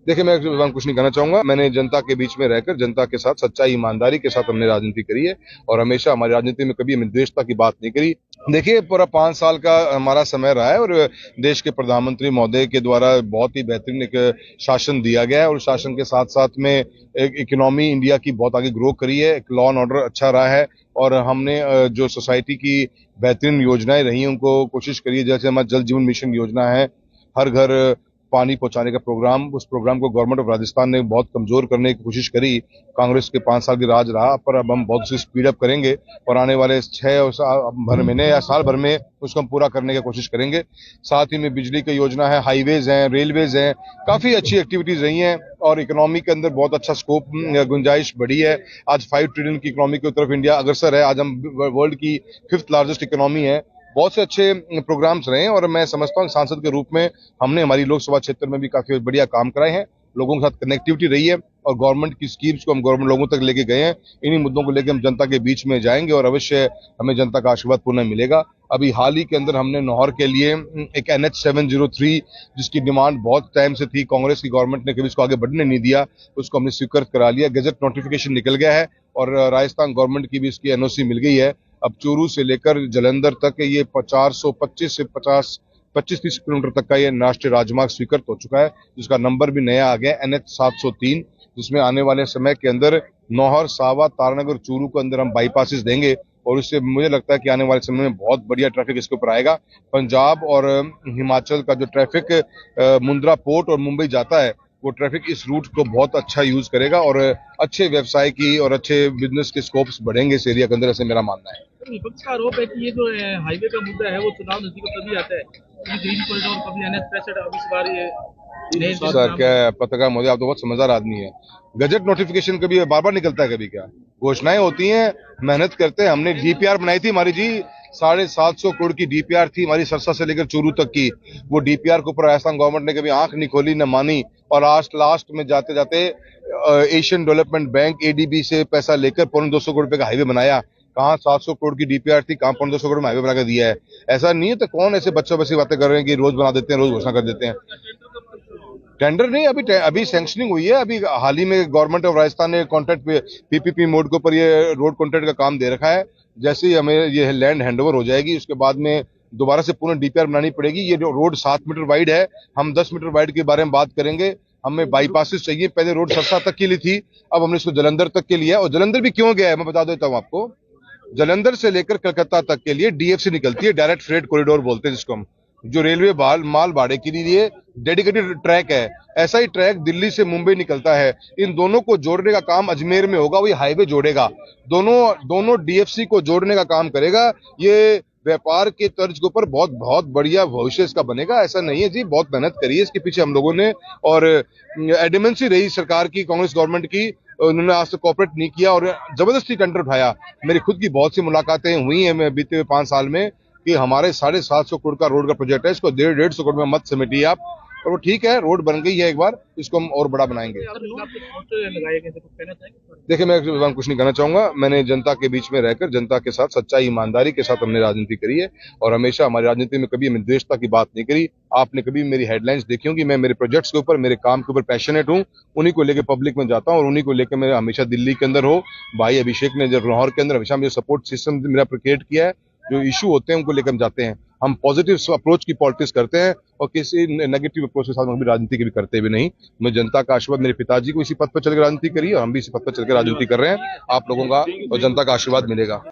देखिए, मैं कुछ नहीं कहना चाहूंगा। मैंने जनता के बीच में रहकर जनता के साथ सच्चाई ईमानदारी के साथ हमने राजनीति करी है और हमेशा हमारी राजनीति में कभी हमने द्वेषता की बात नहीं करी। देखिए, पूरा 5 साल का हमारा समय रहा है और देश के प्रधानमंत्री महोदय के द्वारा बहुत ही बेहतरीन एक शासन दिया गया है और शासन के साथ साथ में एक इकोनॉमी इंडिया की बहुत आगे ग्रो करी है, एक लॉ एंड ऑर्डर अच्छा रहा है और हमने जो सोसाइटी की बेहतरीन योजनाएं रही हैं उनको कोशिश करी है। जैसे हमारा जल जीवन मिशन योजना है, हर घर पानी पहुंचाने का प्रोग्राम, उस प्रोग्राम को गवर्नमेंट ऑफ राजस्थान ने बहुत कमजोर करने की कोशिश करी। कांग्रेस के 5 साल की राज रहा, पर अब हम बहुत सी स्पीड अप करेंगे और आने वाले 6 भर महीने या साल भर में उसको हम पूरा करने की कोशिश करेंगे। साथ ही में बिजली की योजना है, हाईवेज हैं, रेलवेज हैं, काफी अच्छी एक्टिविटीज रही हैं और इकोनॉमी के अंदर बहुत अच्छा स्कोप गुंजाइश बढ़ी है। आज 5 ट्रिलियन की इकोनॉमी की तरफ इंडिया अग्रसर है। आज हम वर्ल्ड की 5th लार्जेस्ट इकोनॉमी है। बहुत से अच्छे प्रोग्राम्स रहे हैं और मैं समझता हूँ सांसद के रूप में हमने हमारी लोकसभा क्षेत्र में भी काफी बढ़िया काम कराए हैं। लोगों के साथ कनेक्टिविटी रही है और गवर्नमेंट की स्कीम्स को हम गवर्नमेंट लोगों तक लेके गए हैं। इन्हीं मुद्दों को लेकर हम जनता के बीच में जाएंगे और अवश्य हमें जनता का आशीर्वाद पुनः मिलेगा। अभी हाल ही के अंदर हमने नौहर के लिए एक NH 703 जिसकी डिमांड बहुत टाइम से थी, कांग्रेस की गवर्नमेंट ने कभी इसको आगे बढ़ने नहीं दिया, उसको हमने स्वीकृत करा लिया। गजट नोटिफिकेशन निकल गया है और राजस्थान गवर्नमेंट की भी इसकी NOC मिल गई है। अब चूरू से लेकर जालंधर तक ये 425 से 25-30 किलोमीटर तक का ये राष्ट्रीय राजमार्ग स्वीकृत हो चुका है, जिसका नंबर भी नया आ गया NH 703, जिसमें आने वाले समय के अंदर नौहर, सावा, तारानगर, चूरू के अंदर हम बाईपासेस देंगे और इससे मुझे लगता है कि आने वाले समय में बहुत बढ़िया ट्रैफिक इसके ऊपर आएगा। पंजाब और हिमाचल का जो ट्रैफिक मुंद्रा पोर्ट और मुंबई जाता है, वो ट्रैफिक इस रूट को बहुत अच्छा यूज करेगा और अच्छे व्यवसाय की और अच्छे बिजनेस के स्कोप्स बढ़ेंगे इस एरिया के अंदर, ऐसे मेरा मानना है। विपक्ष का आरोप है कि ये जो हाईवे का मुद्दा है वो चुनाव नजदीक तभी आता है, ग्रीन कॉरिडोर कभी NH 65, अब इस बार ये सर क्या है, पत्रकार महोदय आप तो बहुत समझदार आदमी है। गजट नोटिफिकेशन कभी बार बार निकलता है, कभी क्या घोषणाएं होती हैं, मेहनत करते हैं। हमने DPR बनाई थी हमारी जी, 750 करोड़ की DPR थी हमारी, सरसा से लेकर चूरू तक की। वो DPR के ऊपर राजस्थान गवर्नमेंट ने कभी आंख नहीं खोली न मानी और आज लास्ट में जाते जाते एशियन डेवलपमेंट बैंक ADB से पैसा लेकर 250 करोड़ रुपए का हाईवे बनाया। कहाँ 700 करोड़ की DPR थी, कहाँ 250 करोड़ में हाईवे बनाकर दिया है। ऐसा नहीं है तो कौन ऐसे बच्चों बच्ची बातें कर रहे हैं कि रोज बना देते हैं, रोज घोषणा कर देते हैं। टेंडर नहीं, अभी सैंक्शनिंग हुई है। अभी हाल ही में गवर्नमेंट ऑफ राजस्थान ने कॉन्ट्रैक्ट PPP मोड के ऊपर ये रोड कॉन्ट्रैक्ट का काम दे रखा है। जैसे ही हमें ये लैंड हैंडओवर हो जाएगी उसके बाद में दोबारा से पुनः DPR बनानी पड़ेगी। ये रोड 7 मीटर वाइड है, हम 10 मीटर वाइड के बारे में बात करेंगे। हमें बाईपासेस चाहिए, पहले रोड सरसा तक के लिए थी, अब हमने इसको जालंधर तक के लिए, और जालंधर भी क्यों गया है मैं बता देता हूँ आपको। जालंधर से लेकर कलकत्ता तक के लिए DFC निकलती है, डायरेक्ट फ्रेट कॉरिडोर बोलते हैं जिसको हम, जो रेलवे माल भाड़े के लिए डेडिकेटेड ट्रैक है। ऐसा ही ट्रैक दिल्ली से मुंबई निकलता है। इन दोनों को जोड़ने का काम अजमेर में होगा, वही हाईवे जोड़ेगा, दोनों DFC को जोड़ने का काम करेगा। ये व्यापार के तर्ज के ऊपर बहुत बहुत बढ़िया भविष्य इसका बनेगा। ऐसा नहीं है जी, बहुत मेहनत करी है इसके पीछे हम लोगों ने और एडमेंसी रही सरकार की, कांग्रेस गवर्नमेंट की। उन्होंने आज तक कोऑपरेट नहीं किया और जबरदस्ती टेंडर उठाया। मेरी खुद की बहुत सी मुलाकातें हुई हैं बीते हुए 5 साल में कि हमारे 750 करोड़ का रोड का प्रोजेक्ट है, इसको 150 करोड़ में मत समेटिए आप। और वो ठीक है, रोड बन गई है एक बार, इसको हम और बड़ा बनाएंगे। देखिए, मैं कुछ नहीं कहना चाहूंगा। मैंने जनता के बीच में रहकर जनता के साथ सच्चाई ईमानदारी के साथ हमने राजनीति करी है और हमेशा हमारी राजनीति में कभी हमने द्वेषता की बात नहीं करी। आपने कभी मेरी हेडलाइंस देखी होंगी, मैं मेरे प्रोजेक्ट्स के ऊपर, मेरे काम के ऊपर पैशनेट हूँ, उन्हीं को लेकर पब्लिक में जाता हूँ और उन्हीं को लेकर मैं हमेशा दिल्ली के अंदर हो, भाई अभिषेक ने जब लाहौर के अंदर हमेशा मुझे सपोर्ट सिस्टम मेरा क्रिएट किया है। जो इशू होते हैं उनको लेकर हम जाते हैं, हम पॉजिटिव अप्रोच की पॉलिटिक्स करते हैं और किसी नेगेटिव अप्रोच के साथ हम भी राजनीति की भी करते भी नहीं। मैं जनता का आशीर्वाद, मेरे पिताजी को इसी पथ पर चलकर राजनीति करी और हम भी इसी पथ पर चलकर राजनीति कर रहे हैं। आप लोगों का और जनता का आशीर्वाद मिलेगा।